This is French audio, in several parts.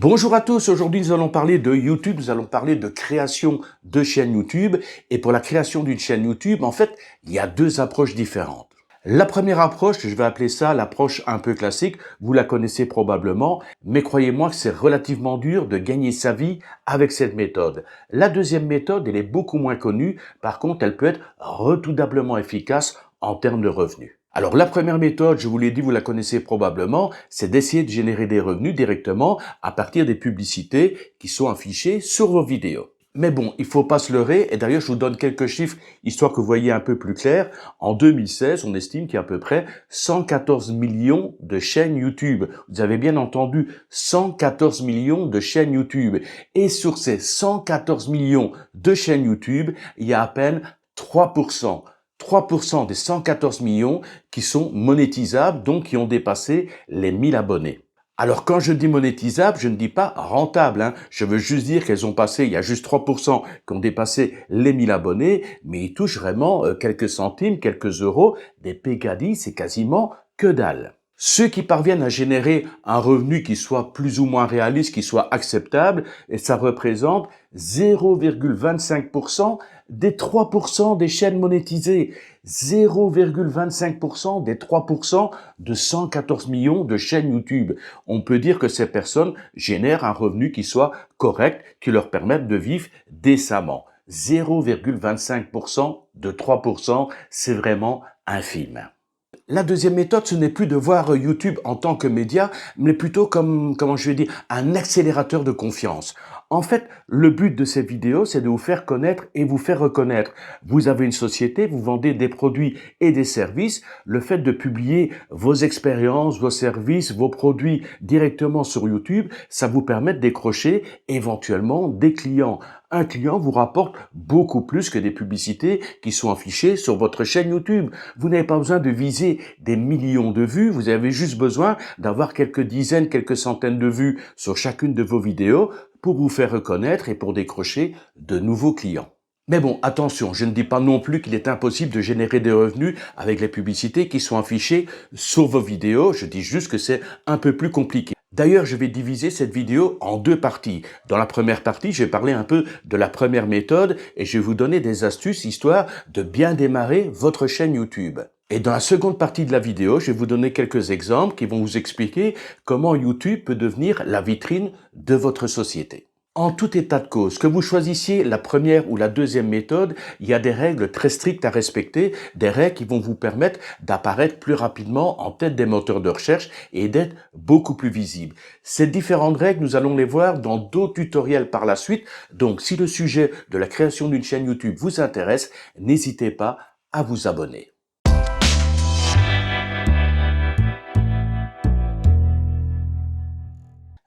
Bonjour à tous, aujourd'hui nous allons parler de YouTube, nous allons parler de création de chaîne YouTube. Et pour la création d'une chaîne YouTube, en fait, il y a deux approches différentes. La première approche, je vais appeler ça l'approche un peu classique, vous la connaissez probablement, mais croyez-moi que c'est relativement dur de gagner sa vie avec cette méthode. La deuxième méthode, elle est beaucoup moins connue, par contre elle peut être redoutablement efficace en termes de revenus. Alors la première méthode, je vous l'ai dit, vous la connaissez probablement, c'est d'essayer de générer des revenus directement à partir des publicités qui sont affichées sur vos vidéos. Mais bon, il faut pas se leurrer, et d'ailleurs je vous donne quelques chiffres histoire que vous voyez un peu plus clair. En 2016, on estime qu'il y a à peu près 114 millions de chaînes YouTube. Vous avez bien entendu, 114 millions de chaînes YouTube. Et sur ces 114 millions de chaînes YouTube, il y a à peine 3%. 3% des 114 millions qui sont monétisables, donc qui ont dépassé les 1000 abonnés. Alors quand je dis monétisable, je ne dis pas rentable, je veux juste dire qu'elles ont passé, il y a juste 3% qui ont dépassé les 1000 abonnés, mais ils touchent vraiment quelques centimes, quelques euros, des pécadilles, c'est quasiment que dalle. Ceux qui parviennent à générer un revenu qui soit plus ou moins réaliste, qui soit acceptable, et ça représente 0,25% des 3% des chaînes monétisées. 0,25% des 3% de 114 millions de chaînes YouTube. On peut dire que ces personnes génèrent un revenu qui soit correct, qui leur permette de vivre décemment. 0,25% de 3%, c'est vraiment infime. La deuxième méthode, ce n'est plus de voir YouTube en tant que média, mais plutôt comme, un accélérateur de confiance. En fait, le but de ces vidéos, c'est de vous faire connaître et vous faire reconnaître. Vous avez une société, vous vendez des produits et des services. Le fait de publier vos expériences, vos services, vos produits directement sur YouTube, ça vous permet de décrocher éventuellement des clients. Un client vous rapporte beaucoup plus que des publicités qui sont affichées sur votre chaîne YouTube. Vous n'avez pas besoin de viser des millions de vues, vous avez juste besoin d'avoir quelques dizaines, quelques centaines de vues sur chacune de vos vidéos pour vous faire reconnaître et pour décrocher de nouveaux clients. Mais bon, attention, je ne dis pas non plus qu'il est impossible de générer des revenus avec les publicités qui sont affichées sur vos vidéos, je dis juste que c'est un peu plus compliqué. D'ailleurs, je vais diviser cette vidéo en deux parties. Dans la première partie, je vais parler un peu de la première méthode et je vais vous donner des astuces histoire de bien démarrer votre chaîne YouTube. Et dans la seconde partie de la vidéo, je vais vous donner quelques exemples qui vont vous expliquer comment YouTube peut devenir la vitrine de votre société. En tout état de cause, que vous choisissiez la première ou la deuxième méthode, il y a des règles très strictes à respecter, des règles qui vont vous permettre d'apparaître plus rapidement en tête des moteurs de recherche et d'être beaucoup plus visible. Ces différentes règles, nous allons les voir dans d'autres tutoriels par la suite. Donc, si le sujet de la création d'une chaîne YouTube vous intéresse, n'hésitez pas à vous abonner.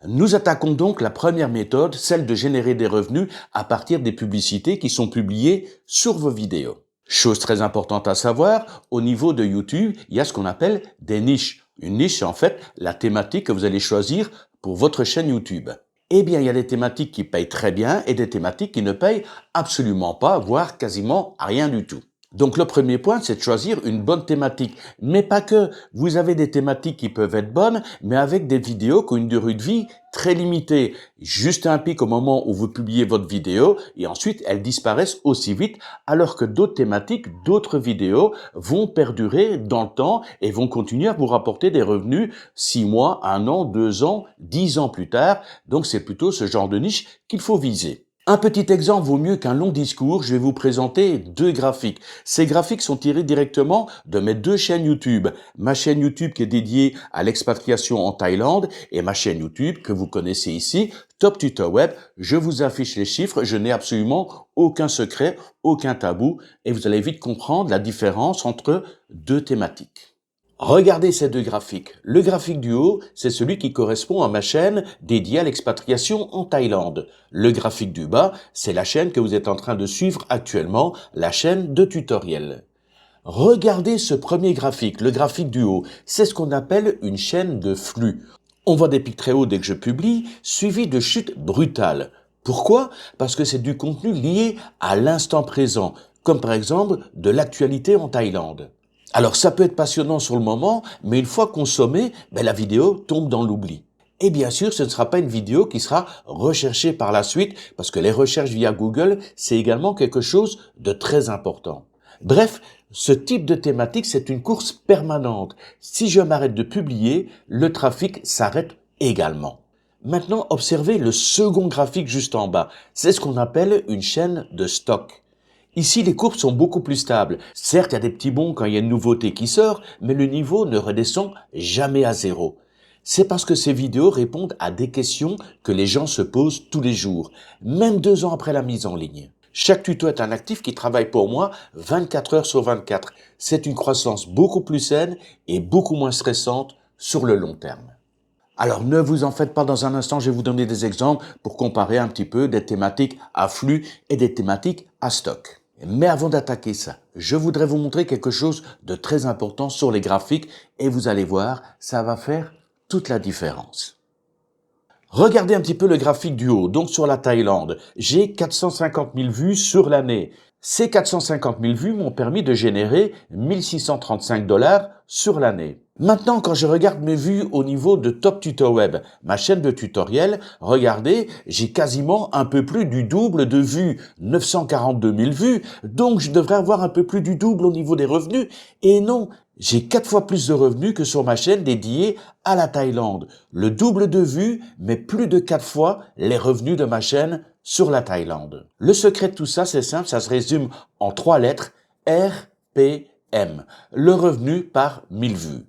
Nous attaquons donc la première méthode, celle de générer des revenus à partir des publicités qui sont publiées sur vos vidéos. Chose très importante à savoir, au niveau de YouTube, il y a ce qu'on appelle des niches. Une niche, c'est en fait la thématique que vous allez choisir pour votre chaîne YouTube. Eh bien, il y a des thématiques qui payent très bien et des thématiques qui ne payent absolument pas, voire quasiment rien du tout. Donc le premier point, c'est de choisir une bonne thématique. Mais pas que. Vous avez des thématiques qui peuvent être bonnes, mais avec des vidéos qui ont une durée de vie très limitée. Juste un pic au moment où vous publiez votre vidéo et ensuite elles disparaissent aussi vite, alors que d'autres thématiques, d'autres vidéos vont perdurer dans le temps et vont continuer à vous rapporter des revenus 6 mois, 1 an, 2 ans, 10 ans plus tard. Donc c'est plutôt ce genre de niche qu'il faut viser. Un petit exemple vaut mieux qu'un long discours, je vais vous présenter deux graphiques. Ces graphiques sont tirés directement de mes deux chaînes YouTube. Ma chaîne YouTube qui est dédiée à l'expatriation en Thaïlande et ma chaîne YouTube que vous connaissez ici, Top Tutor Web. Je vous affiche les chiffres, je n'ai absolument aucun secret, aucun tabou et vous allez vite comprendre la différence entre deux thématiques. Regardez ces deux graphiques. Le graphique du haut, c'est celui qui correspond à ma chaîne dédiée à l'expatriation en Thaïlande. Le graphique du bas, c'est la chaîne que vous êtes en train de suivre actuellement, la chaîne de tutoriels. Regardez ce premier graphique, le graphique du haut. C'est ce qu'on appelle une chaîne de flux. On voit des pics très hauts dès que je publie, suivis de chutes brutales. Pourquoi? Parce que c'est du contenu lié à l'instant présent, comme par exemple de l'actualité en Thaïlande. Alors ça peut être passionnant sur le moment, mais une fois consommé, la vidéo tombe dans l'oubli. Et bien sûr, ce ne sera pas une vidéo qui sera recherchée par la suite, parce que les recherches via Google, c'est également quelque chose de très important. Bref, ce type de thématique, c'est une course permanente. Si je m'arrête de publier, le trafic s'arrête également. Maintenant, observez le second graphique juste en bas. C'est ce qu'on appelle une chaîne de stock. Ici, les courbes sont beaucoup plus stables. Certes, il y a des petits bonds quand il y a une nouveauté qui sort, mais le niveau ne redescend jamais à zéro. C'est parce que ces vidéos répondent à des questions que les gens se posent tous les jours, même 2 ans après la mise en ligne. Chaque tuto est un actif qui travaille pour moi 24 heures sur 24. C'est une croissance beaucoup plus saine et beaucoup moins stressante sur le long terme. Alors ne vous en faites pas, dans un instant, je vais vous donner des exemples pour comparer un petit peu des thématiques à flux et des thématiques à stock. Mais avant d'attaquer ça, je voudrais vous montrer quelque chose de très important sur les graphiques et vous allez voir, ça va faire toute la différence. Regardez un petit peu le graphique du haut, donc sur la Thaïlande. J'ai 450 000 vues sur l'année. Ces 450 000 vues m'ont permis de générer 1635 $ sur l'année. Maintenant, quand je regarde mes vues au niveau de Top Tuto Web, ma chaîne de tutoriel, regardez, j'ai quasiment un peu plus du double de vues, 942 000 vues, donc je devrais avoir un peu plus du double au niveau des revenus. Et non, j'ai 4 fois plus de revenus que sur ma chaîne dédiée à la Thaïlande. Le double de vues, mais plus de 4 fois les revenus de ma chaîne sur la Thaïlande. Le secret de tout ça, c'est simple, ça se résume en 3 lettres, RPM, le revenu par 1000 vues.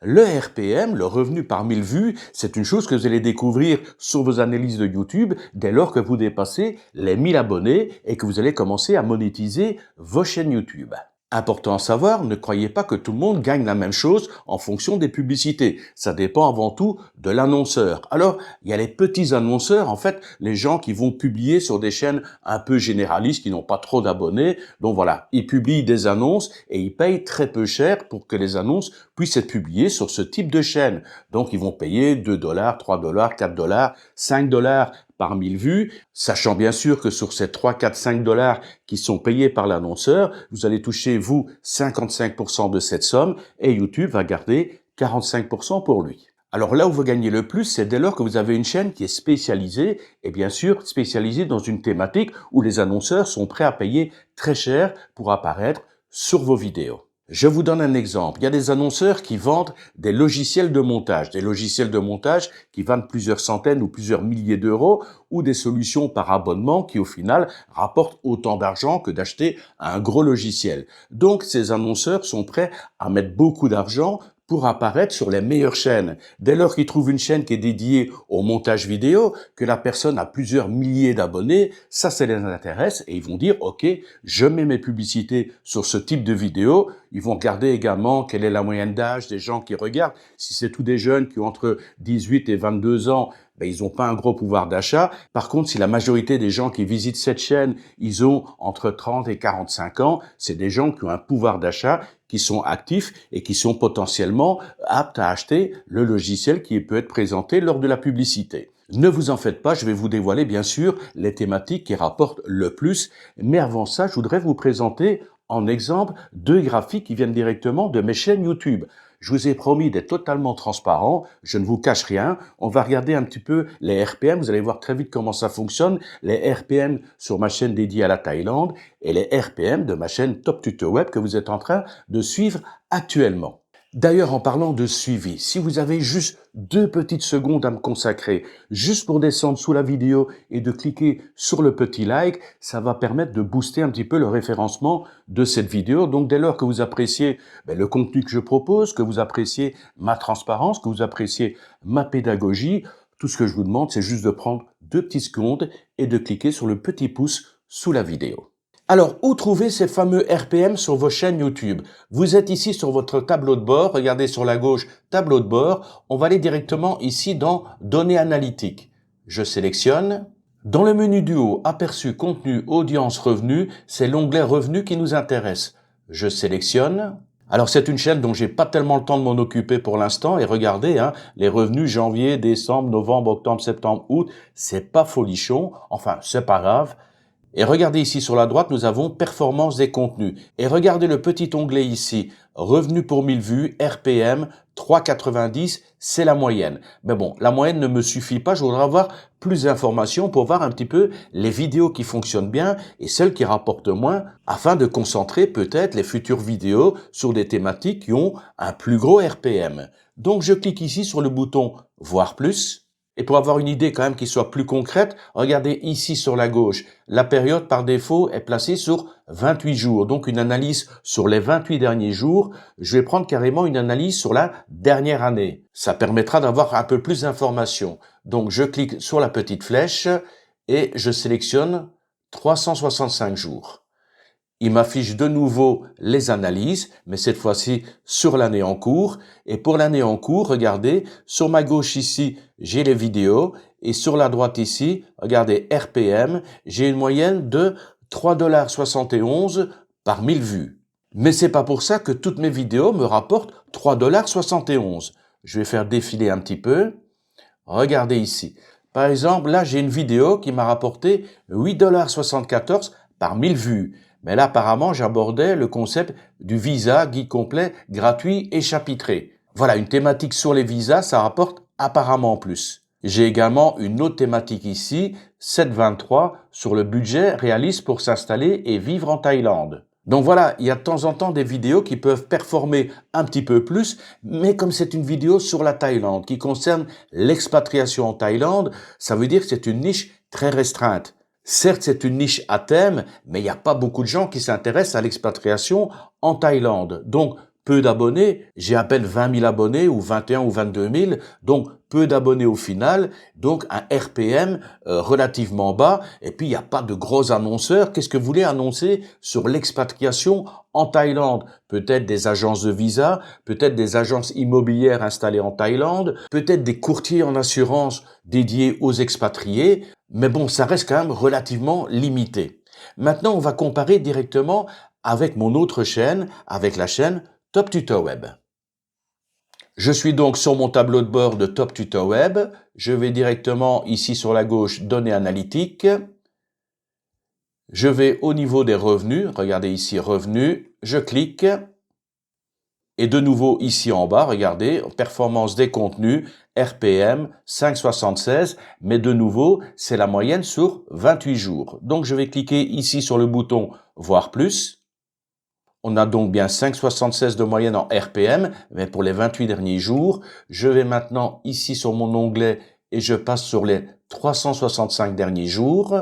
Le RPM, le revenu par 1000 vues, c'est une chose que vous allez découvrir sur vos analyses de YouTube dès lors que vous dépassez les 1000 abonnés et que vous allez commencer à monétiser vos chaînes YouTube. Important à savoir, ne croyez pas que tout le monde gagne la même chose en fonction des publicités. Ça dépend avant tout de l'annonceur. Alors, il y a les petits annonceurs, en fait, les gens qui vont publier sur des chaînes un peu généralistes, qui n'ont pas trop d'abonnés. Donc voilà, ils publient des annonces et ils payent très peu cher pour que les annonces puissent être publiées sur ce type de chaîne. Donc ils vont payer 2 $, 3 $, 4 $, 5 $ par 1000 vues, sachant bien sûr que sur ces 3, 4, 5 $ qui sont payés par l'annonceur, vous allez toucher, vous, 55% de cette somme et YouTube va garder 45% pour lui. Alors là où vous gagnez le plus, c'est dès lors que vous avez une chaîne qui est spécialisée, et bien sûr spécialisée dans une thématique où les annonceurs sont prêts à payer très cher pour apparaître sur vos vidéos. Je vous donne un exemple. Il y a des annonceurs qui vendent des logiciels de montage qui vendent plusieurs centaines ou plusieurs milliers d'euros, ou des solutions par abonnement qui au final rapportent autant d'argent que d'acheter un gros logiciel. Donc ces annonceurs sont prêts à mettre beaucoup d'argent pour apparaître sur les meilleures chaînes. Dès lors qu'ils trouvent une chaîne qui est dédiée au montage vidéo, que la personne a plusieurs milliers d'abonnés, ça les intéresse et ils vont dire « Ok, je mets mes publicités sur ce type de vidéo ». Ils vont regarder également quelle est la moyenne d'âge des gens qui regardent. Si c'est tous des jeunes qui ont entre 18 et 22 ans, ils n'ont pas un gros pouvoir d'achat. Par contre, si la majorité des gens qui visitent cette chaîne, ils ont entre 30 et 45 ans, c'est des gens qui ont un pouvoir d'achat, qui sont actifs et qui sont potentiellement aptes à acheter le logiciel qui peut être présenté lors de la publicité. Ne vous en faites pas, je vais vous dévoiler bien sûr les thématiques qui rapportent le plus, mais avant ça, je voudrais vous présenter en exemple 2 graphiques qui viennent directement de mes chaînes YouTube. Je vous ai promis d'être totalement transparent, je ne vous cache rien. On va regarder un petit peu les RPM, vous allez voir très vite comment ça fonctionne. Les RPM sur ma chaîne dédiée à la Thaïlande et les RPM de ma chaîne Top Tuto Web que vous êtes en train de suivre actuellement. D'ailleurs, en parlant de suivi, si vous avez juste 2 petites secondes à me consacrer, juste pour descendre sous la vidéo et de cliquer sur le petit like, ça va permettre de booster un petit peu le référencement de cette vidéo. Donc, dès lors que vous appréciez le contenu que je propose, que vous appréciez ma transparence, que vous appréciez ma pédagogie, tout ce que je vous demande, c'est juste de prendre 2 petites secondes et de cliquer sur le petit pouce sous la vidéo. Alors, où trouver ces fameux RPM sur vos chaînes YouTube? Vous êtes ici sur votre tableau de bord, regardez sur la gauche, tableau de bord. On va aller directement ici dans Données analytiques. Je sélectionne. Dans le menu du haut, Aperçu, contenu, audience, revenus, c'est l'onglet Revenus qui nous intéresse. Je sélectionne. Alors c'est une chaîne dont j'ai pas tellement le temps de m'en occuper pour l'instant et regardez, les revenus janvier, décembre, novembre, octobre, septembre, août, c'est pas folichon, enfin c'est pas grave. Et regardez ici sur la droite, nous avons performance des contenus. Et regardez le petit onglet ici, revenu pour 1000 vues, RPM, 3,90, c'est la moyenne. Mais bon, la moyenne ne me suffit pas, je voudrais avoir plus d'informations pour voir un petit peu les vidéos qui fonctionnent bien et celles qui rapportent moins, afin de concentrer peut-être les futures vidéos sur des thématiques qui ont un plus gros RPM. Donc je clique ici sur le bouton « Voir plus ». Et pour avoir une idée quand même qui soit plus concrète, regardez ici sur la gauche, la période par défaut est placée sur 28 jours. Donc une analyse sur les 28 derniers jours, je vais prendre carrément une analyse sur la dernière année. Ça permettra d'avoir un peu plus d'informations. Donc je clique sur la petite flèche et je sélectionne 365 jours. Il m'affiche de nouveau les analyses, mais cette fois-ci sur l'année en cours. Et pour l'année en cours, regardez, sur ma gauche ici, j'ai les vidéos. Et sur la droite ici, regardez, RPM, j'ai une moyenne de 3,71 $ par 1000 vues. Mais c'est pas pour ça que toutes mes vidéos me rapportent 3,71 $. Je vais faire défiler un petit peu. Regardez ici. Par exemple, là, j'ai une vidéo qui m'a rapporté 8,74 $ par 1000 vues. Mais là, apparemment, j'abordais le concept du visa guide complet, gratuit et chapitré. Voilà, une thématique sur les visas, ça rapporte apparemment plus. J'ai également une autre thématique ici, 7,23, sur le budget réaliste pour s'installer et vivre en Thaïlande. Donc voilà, il y a de temps en temps des vidéos qui peuvent performer un petit peu plus, mais comme c'est une vidéo sur la Thaïlande, qui concerne l'expatriation en Thaïlande, ça veut dire que c'est une niche très restreinte. Certes, c'est une niche à thème, mais il n'y a pas beaucoup de gens qui s'intéressent à l'expatriation en Thaïlande. Donc, peu d'abonnés, j'ai à peine 20 000 abonnés ou 21 ou 22 000, donc peu d'abonnés au final, donc un RPM relativement bas, et puis il n'y a pas de gros annonceurs. Qu'est-ce que vous voulez annoncer sur l'expatriation en Thaïlande? Peut-être des agences de visa, peut-être des agences immobilières installées en Thaïlande, peut-être des courtiers en assurance dédiés aux expatriés, mais bon, ça reste quand même relativement limité. Maintenant, on va comparer directement avec mon autre chaîne, avec la chaîne Top Tutor Web. Je suis donc sur mon tableau de bord de Top Tutor Web. Je vais directement ici sur la gauche, données analytiques. Je vais au niveau des revenus. Regardez ici, revenus. Je clique. Et de nouveau ici en bas, regardez, performance des contenus, RPM 5,76. Mais de nouveau, c'est la moyenne sur 28 jours. Donc je vais cliquer ici sur le bouton Voir plus. On a donc bien 5,76 de moyenne en RPM, mais pour les 28 derniers jours. Je vais maintenant ici sur mon onglet et je passe sur les 365 derniers jours.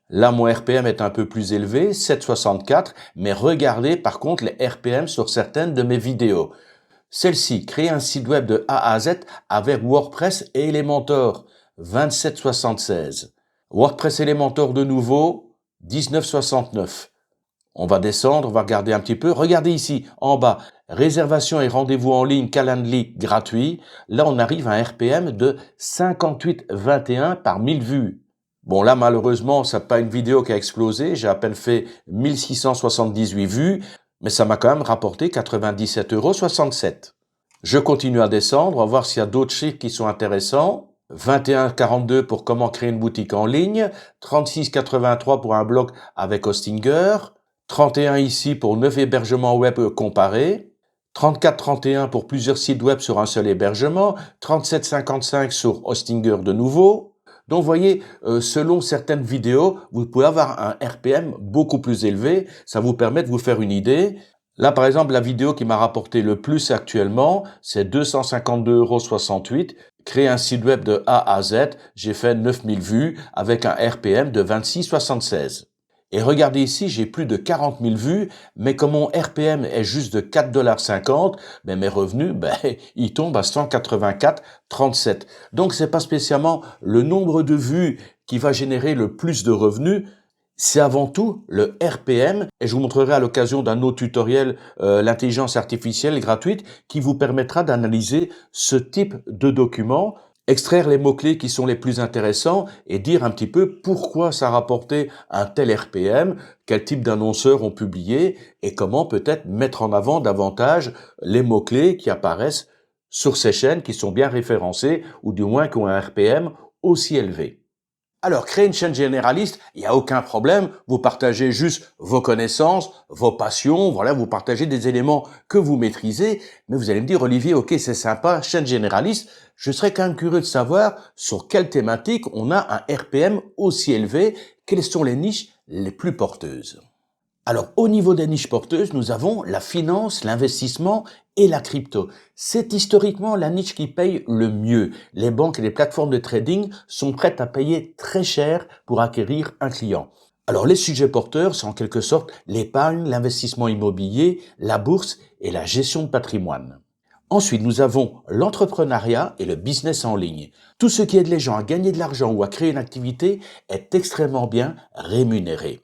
Là, mon RPM est un peu plus élevé, 7,64, mais regardez par contre les RPM sur certaines de mes vidéos. Celle-ci, créer un site web de A à Z avec WordPress et Elementor, 27,76. WordPress Elementor de nouveau, 19,69. On va descendre, on va regarder un petit peu. Regardez ici, en bas, réservation et rendez-vous en ligne Calendly gratuit. Là, on arrive à un RPM de 58,21 par 1000 vues. Bon, là, malheureusement, c'est pas une vidéo qui a explosé. J'ai à peine fait 1678 vues, mais ça m'a quand même rapporté 97,67 €. Je continue à descendre, on va voir s'il y a d'autres chiffres qui sont intéressants. 21,42 pour comment créer une boutique en ligne. 36,83 pour un blog avec Hostinger. 31 ici pour 9 hébergements web comparés, 34,31 pour plusieurs sites web sur un seul hébergement, 37,55 sur Hostinger de nouveau. Donc vous voyez, selon certaines vidéos, vous pouvez avoir un RPM beaucoup plus élevé, ça vous permet de vous faire une idée. Là par exemple, la vidéo qui m'a rapporté le plus actuellement, c'est 252,68 €. Créer un site web de A à Z, j'ai fait 9000 vues avec un RPM de 26,76 €. Et regardez ici, j'ai plus de 40 000 vues, mais comme mon RPM est juste de 4,50 $, mais mes revenus, ils tombent à 184,37 $. Donc c'est pas spécialement le nombre de vues qui va générer le plus de revenus, c'est avant tout le RPM, et je vous montrerai à l'occasion d'un autre tutoriel l'intelligence artificielle gratuite qui vous permettra d'analyser ce type de document, extraire les mots-clés qui sont les plus intéressants et dire un petit peu pourquoi ça a rapporté un tel RPM, quel type d'annonceurs ont publié et comment peut-être mettre en avant davantage les mots-clés qui apparaissent sur ces chaînes qui sont bien référencées ou du moins qui ont un RPM aussi élevé. Alors, créer une chaîne généraliste, il n'y a aucun problème. Vous partagez juste vos connaissances, vos passions, voilà, vous partagez des éléments que vous maîtrisez. Mais vous allez me dire, Olivier, ok, c'est sympa, chaîne généraliste. Je serais quand même curieux de savoir sur quelle thématique on a un RPM aussi élevé. Quelles sont les niches les plus porteuses? Alors, au niveau des niches porteuses, nous avons la finance, l'investissement et la crypto. C'est historiquement la niche qui paye le mieux. Les banques et les plateformes de trading sont prêtes à payer très cher pour acquérir un client. Alors, les sujets porteurs sont en quelque sorte l'épargne, l'investissement immobilier, la bourse et la gestion de patrimoine. Ensuite, nous avons l'entrepreneuriat et le business en ligne. Tout ce qui aide les gens à gagner de l'argent ou à créer une activité est extrêmement bien rémunéré.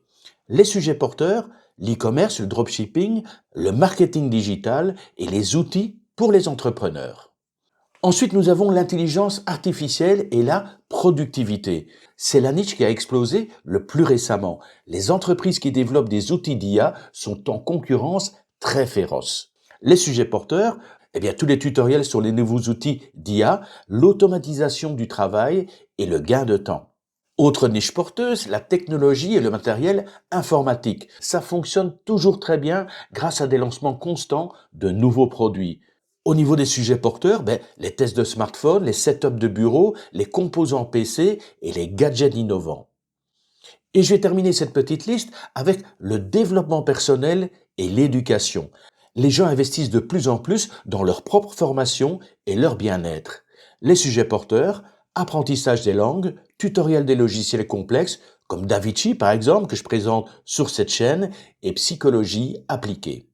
Les sujets porteurs, l'e-commerce, le dropshipping, le marketing digital et les outils pour les entrepreneurs. Ensuite, nous avons l'intelligence artificielle et la productivité. C'est la niche qui a explosé le plus récemment. Les entreprises qui développent des outils d'IA sont en concurrence très féroce. Les sujets porteurs, tous les tutoriels sur les nouveaux outils d'IA, l'automatisation du travail et le gain de temps. Autre niche porteuse, la technologie et le matériel informatique. Ça fonctionne toujours très bien grâce à des lancements constants de nouveaux produits. Au niveau des sujets porteurs, les tests de smartphones, les setups de bureaux, les composants PC et les gadgets innovants. Et je vais terminer cette petite liste avec le développement personnel et l'éducation. Les gens investissent de plus en plus dans leur propre formation et leur bien-être. Les sujets porteurs, apprentissage des langues, tutoriel des logiciels complexes, comme DaVinci par exemple, que je présente sur cette chaîne, et psychologie appliquée.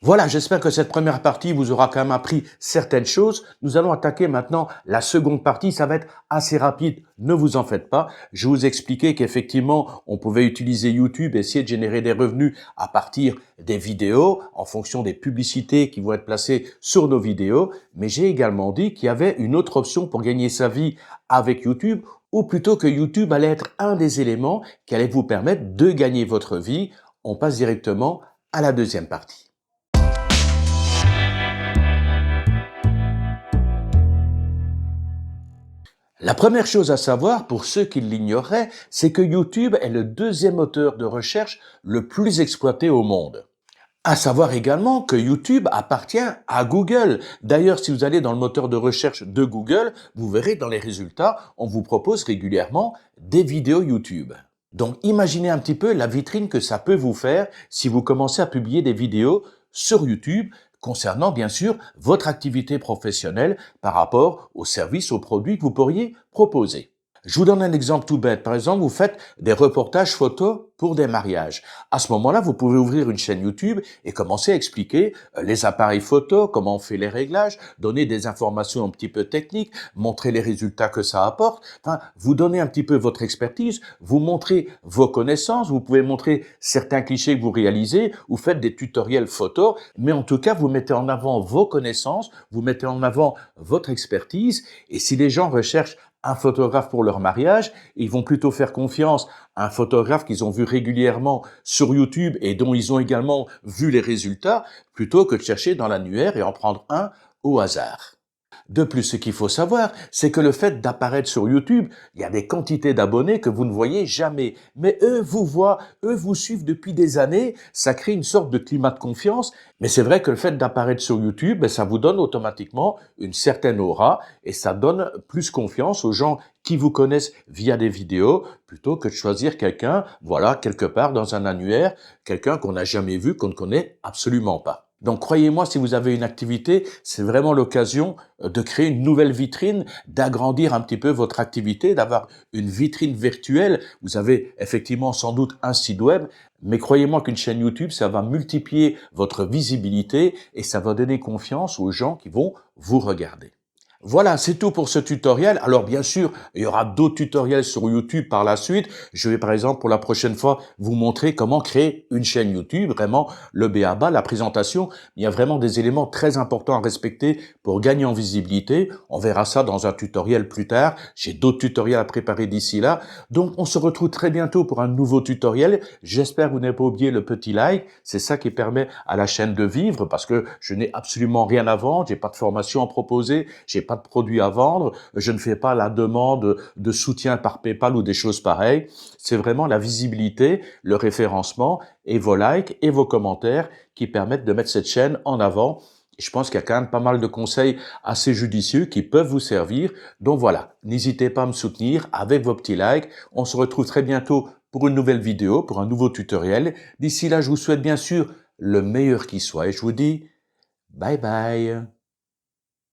Voilà, j'espère que cette première partie vous aura quand même appris certaines choses. Nous allons attaquer maintenant la seconde partie. Ça va être assez rapide, ne vous en faites pas. Je vous expliquais qu'effectivement, on pouvait utiliser YouTube, essayer de générer des revenus à partir des vidéos, en fonction des publicités qui vont être placées sur nos vidéos. Mais j'ai également dit qu'il y avait une autre option pour gagner sa vie avec YouTube, ou plutôt que YouTube allait être un des éléments qui allait vous permettre de gagner votre vie. On passe directement à la deuxième partie. La première chose à savoir, pour ceux qui l'ignoraient, c'est que YouTube est le deuxième moteur de recherche le plus exploité au monde. À savoir également que YouTube appartient à Google. D'ailleurs, si vous allez dans le moteur de recherche de Google, vous verrez dans les résultats, on vous propose régulièrement des vidéos YouTube. Donc, imaginez un petit peu la vitrine que ça peut vous faire si vous commencez à publier des vidéos sur YouTube concernant bien sûr votre activité professionnelle par rapport aux services, aux produits que vous pourriez proposer. Je vous donne un exemple tout bête. Par exemple, vous faites des reportages photos pour des mariages. À ce moment-là, vous pouvez ouvrir une chaîne YouTube et commencer à expliquer les appareils photos, comment on fait les réglages, donner des informations un petit peu techniques, montrer les résultats que ça apporte. Enfin, vous donnez un petit peu votre expertise, vous montrez vos connaissances, vous pouvez montrer certains clichés que vous réalisez, vous faites des tutoriels photos, mais en tout cas, vous mettez en avant vos connaissances, vous mettez en avant votre expertise. Et si les gens recherchent un photographe pour leur mariage, ils vont plutôt faire confiance à un photographe qu'ils ont vu régulièrement sur YouTube et dont ils ont également vu les résultats, plutôt que de chercher dans l'annuaire et en prendre un au hasard. De plus, ce qu'il faut savoir, c'est que le fait d'apparaître sur YouTube, il y a des quantités d'abonnés que vous ne voyez jamais. Mais eux vous voient, eux vous suivent depuis des années, ça crée une sorte de climat de confiance. Mais c'est vrai que le fait d'apparaître sur YouTube, ça vous donne automatiquement une certaine aura et ça donne plus confiance aux gens qui vous connaissent via des vidéos plutôt que de choisir quelqu'un, voilà, quelque part dans un annuaire, quelqu'un qu'on n'a jamais vu, qu'on ne connaît absolument pas. Donc croyez-moi, si vous avez une activité, c'est vraiment l'occasion de créer une nouvelle vitrine, d'agrandir un petit peu votre activité, d'avoir une vitrine virtuelle. Vous avez effectivement sans doute un site web, mais croyez-moi qu'une chaîne YouTube, ça va multiplier votre visibilité et ça va donner confiance aux gens qui vont vous regarder. Voilà, c'est tout pour ce tutoriel. Alors bien sûr, il y aura d'autres tutoriels sur YouTube par la suite. Je vais par exemple pour la prochaine fois vous montrer comment créer une chaîne YouTube, vraiment le b.a-ba, la présentation. Il y a vraiment des éléments très importants à respecter pour gagner en visibilité. On verra ça dans un tutoriel plus tard. J'ai d'autres tutoriels à préparer d'ici là. Donc on se retrouve très bientôt pour un nouveau tutoriel. J'espère que vous n'avez pas oublié le petit like. C'est ça qui permet à la chaîne de vivre parce que je n'ai absolument rien à vendre. J'ai pas de formation à proposer. J'ai pas pas de produits à vendre, je ne fais pas la demande de soutien par PayPal ou des choses pareilles. C'est vraiment la visibilité, le référencement et vos likes et vos commentaires qui permettent de mettre cette chaîne en avant. Je pense qu'il y a quand même pas mal de conseils assez judicieux qui peuvent vous servir. Donc voilà, n'hésitez pas à me soutenir avec vos petits likes. On se retrouve très bientôt pour une nouvelle vidéo, pour un nouveau tutoriel. D'ici là, je vous souhaite bien sûr le meilleur qui soit et je vous dis bye bye.